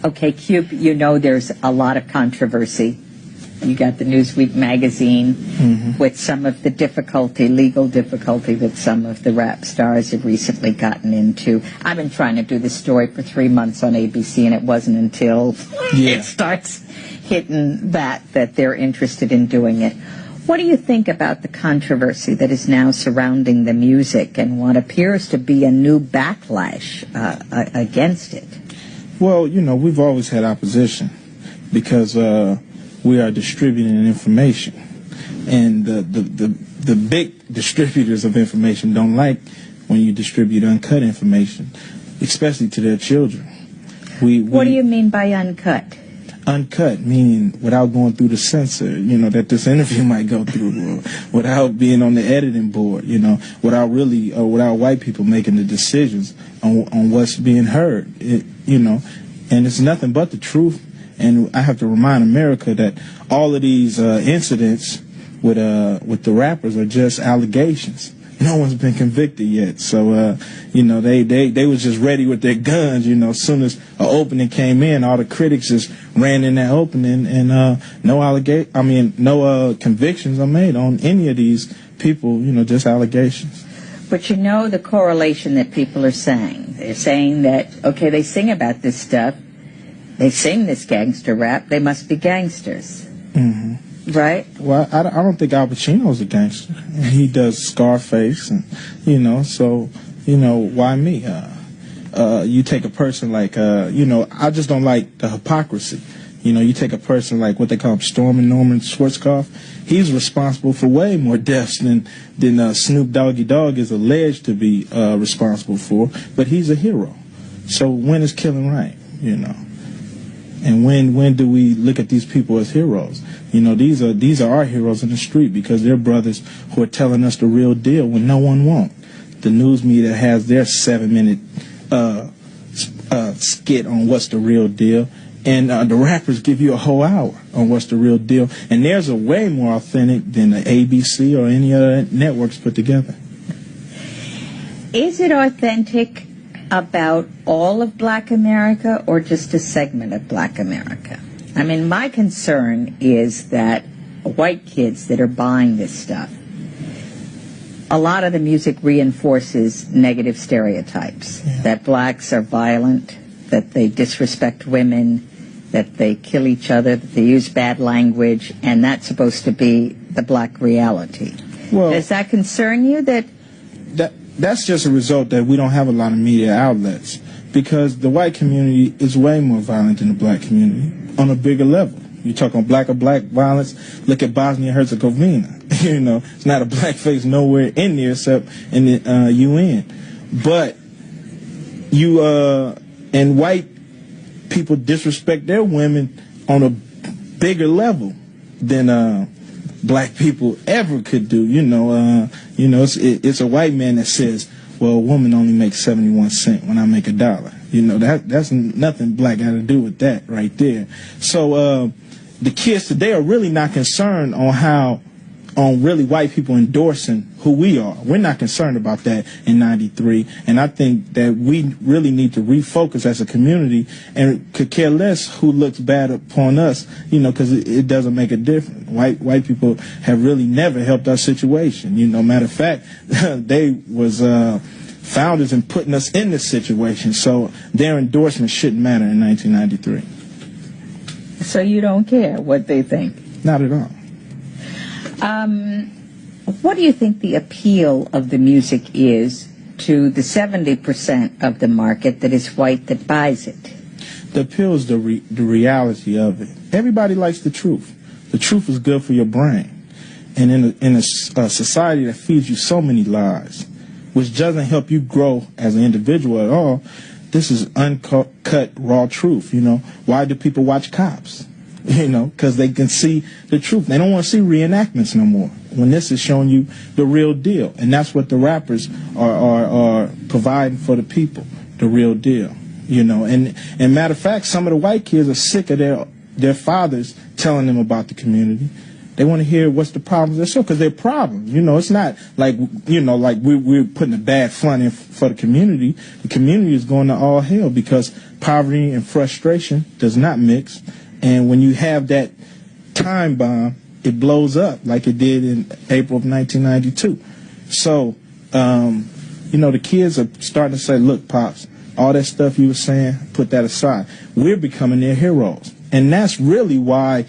Okay, Cube, you know there's a lot of controversy. You got the Newsweek magazine with some of the legal difficulty that some of the rap stars have recently gotten into. I've been trying to do this story for 3 months on ABC, and it wasn't until it starts hitting that they're interested in doing it. What do you think about the controversy that is now surrounding the music and what appears to be a new backlash against it? Well, you know, we've always had opposition because we are distributing information, and the big distributors of information don't like when you distribute uncut information, especially to their children. What do you mean by uncut? Uncut meaning without going through the censor, you know, that this interview might go through, or without being on the editing board, you know, without white people making the decisions on what's being heard, you know, and it's nothing but the truth. And I have to remind America that all of these incidents with the rappers are just allegations. No one's been convicted yet. So, you know, they was just ready with their guns, you know. As soon as an opening came in, all the critics just ran in that opening, and no convictions are made on any of these people, you know, just allegations. But you know the correlation that people are saying. They're saying that, okay, they sing about this stuff. They sing this gangster rap. They must be gangsters. Right? Well, I don't think Al Pacino's a gangster. He does Scarface, and, you know, so, you know, why me? You take a person like, you know, I just don't like the hypocrisy. You know, you take a person like what they call Stormin' Norman Schwarzkopf. He's responsible for way more deaths than Snoop Doggy Dogg is alleged to be responsible for, but he's a hero. So when is killing right, you know? And when do we look at these people as heroes? You know, these are our heroes in the street because they're brothers who are telling us the real deal when no one won't. The news media has their 7-minute skit on what's the real deal, and the rappers give you a whole hour on what's the real deal. And theirs are way more authentic than the ABC or any other networks put together. Is it authentic about all of Black America or just a segment of Black America? I mean, my concern is that white kids that are buying this stuff, a lot of the music reinforces negative stereotypes, that blacks are violent, that they disrespect women, that they kill each other, that they use bad language, and that's supposed to be the black reality. Well, does that concern you? That's just a result that we don't have a lot of media outlets, because the white community is way more violent than the black community on a bigger level. You talk on black violence, look at Bosnia-Herzegovina. You know, it's not a black face nowhere in there except in the UN. But and white people disrespect their women on a bigger level than black people ever could do. It's a white man that says, well, a woman only makes 71 cents when I make $1. You know, that's nothing black got to do with that right there. So the kids today are really not concerned on really white people endorsing who we are. We're not concerned about that in '93, and I think that we really need to refocus as a community and could care less who looks bad upon us, you know, because it doesn't make a difference. White people have really never helped our situation. You know, matter of fact, they was founders in putting us in this situation, so their endorsement shouldn't matter in 1993. So you don't care what they think? Not at all. What do you think the appeal of the music is to the 70% of the market that is white that buys it? The appeal is the reality of it. Everybody likes the truth. The truth is good for your brain. And in a society that feeds you so many lies, which doesn't help you grow as an individual at all, this is uncut, raw truth, you know. Why do people watch Cops? You know, because they can see the truth. They don't want to see reenactments no more when this is showing you the real deal. And that's what the rappers are providing for the people, the real deal. You know, and matter of fact, some of the white kids are sick of their fathers telling them about the community. They want to hear what's the problems of the show, because they're problems. You know, it's not like, you know, like we're putting a bad front in for the community. The community is going to all hell because poverty and frustration does not mix. And when you have that time bomb, it blows up like it did in April of 1992. So, you know, the kids are starting to say, look, Pops, all that stuff you were saying, put that aside. We're becoming their heroes. And that's really why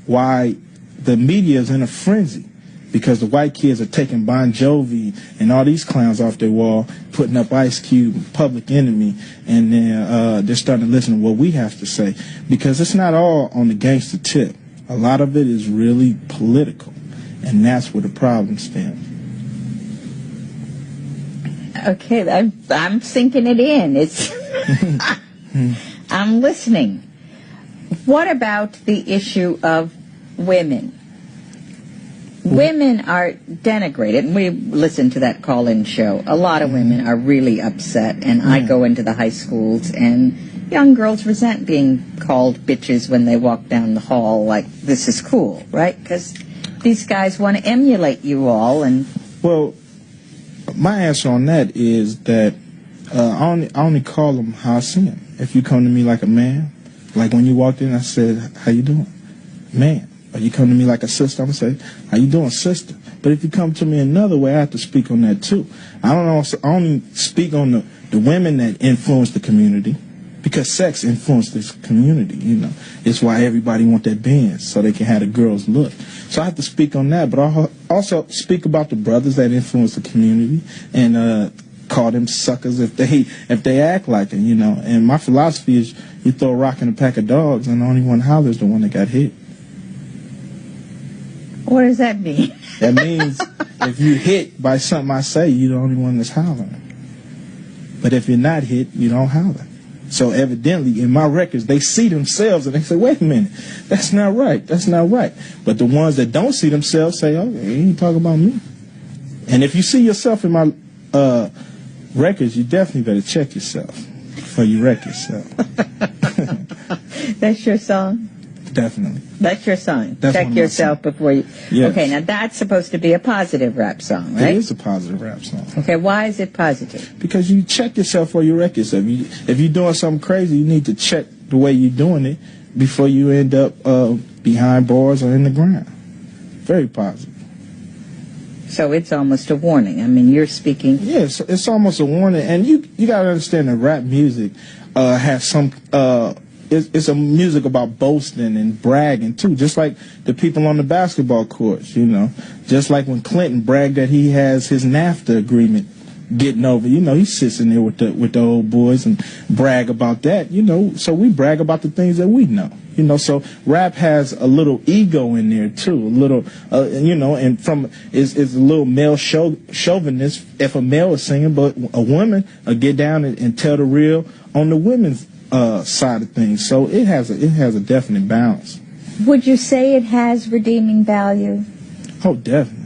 the media is in a frenzy, because the white kids are taking Bon Jovi and all these clowns off their wall, putting up Ice Cube and Public Enemy, and then they're starting to listen to what we have to say, because it's not all on the gangster tip. A lot of it is really political, and that's where the problem stems. Okay, I'm sinking it in. It's I'm listening. What about the issue of women? Women are denigrated, and we listen to that call-in show. A lot of women are really upset, and I go into the high schools, and young girls resent being called bitches when they walk down the hall like this is cool, right? Because these guys want to emulate you all. And well, my answer on that is that I only call them how I see them. If you come to me like a man, like when you walked in, I said, how you doing? Man. Or you come to me like a sister, I'm going to say, how you doing, sister? But if you come to me another way, I have to speak on that too. I only speak on the women that influence the community, because sex influences this community, you know. It's why everybody want that Benz, so they can have the girls look. So I have to speak on that, but I also speak about the brothers that influence the community and call them suckers if they act like it, you know. And my philosophy is, you throw a rock in a pack of dogs, and the only one hollers the one that got hit. What does that mean? That means if you hit by something I say, you're the only one that's hollering. But if you're not hit, you don't holler. So evidently, in my records, they see themselves and they say, wait a minute, that's not right, that's not right. But the ones that don't see themselves say, oh, you ain't talking about me. And if you see yourself in my records, you definitely better check yourself before you wreck yourself. That's your song? Definitely. That's your song. That's check yourself before you... Yes. Okay, now that's supposed to be a positive rap song, right? It is a positive rap song. Okay, why is it positive? Because you check yourself before you wreck yourself. If you're doing something crazy, you need to check the way you're doing it before you end up behind bars or in the ground. Very positive. So it's almost a warning. I mean, you're speaking... Yes, it's almost a warning. And you got to understand that rap music has some... It's a music about boasting and bragging, too, just like the people on the basketball courts, you know. Just like when Clinton bragged that he has his NAFTA agreement getting over, you know, he sits in there with the old boys and brag about that, you know. So we brag about the things that we know, you know. So rap has a little ego in there, too, a little, you know, and is a little male chauvinist if a male is singing, but a woman will get down and tell the real on the women's side of things. So it has a definite balance. Would you say it has redeeming value? Oh, definitely.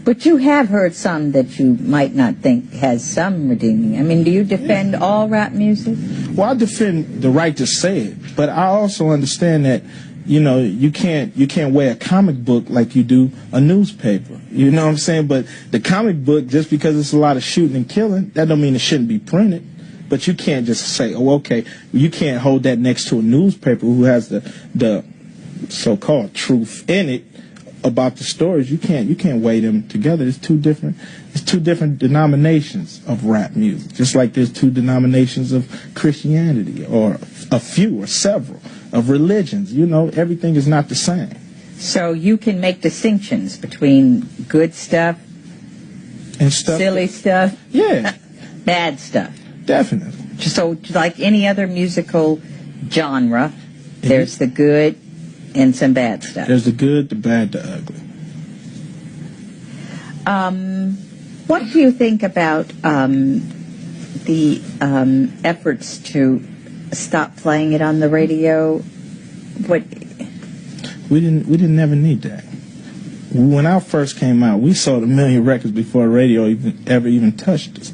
But you have heard some that you might not think has some redeeming. I mean, do you defend all rap music? Well, I defend the right to say it, but I also understand that, you know, you can't weigh a comic book like you do a newspaper. You know what I'm saying? But the comic book, just because it's a lot of shooting and killing, that don't mean it shouldn't be printed. But you can't just say, oh, okay, you can't hold that next to a newspaper who has the so-called truth in it about the stories. You can't weigh them together. It's two different denominations of rap music. Just like there's two denominations of Christianity, or a few or several of religions. You know, everything is not the same. So you can make distinctions between good stuff and stuff, silly stuff, yeah, bad stuff. Definitely. So, like any other musical genre, there's the good and some bad stuff. There's the good, the bad, the ugly. What do you think about the efforts to stop playing it on the radio? What? We didn't never need that. When I first came out, we sold 1 million records before radio even touched us.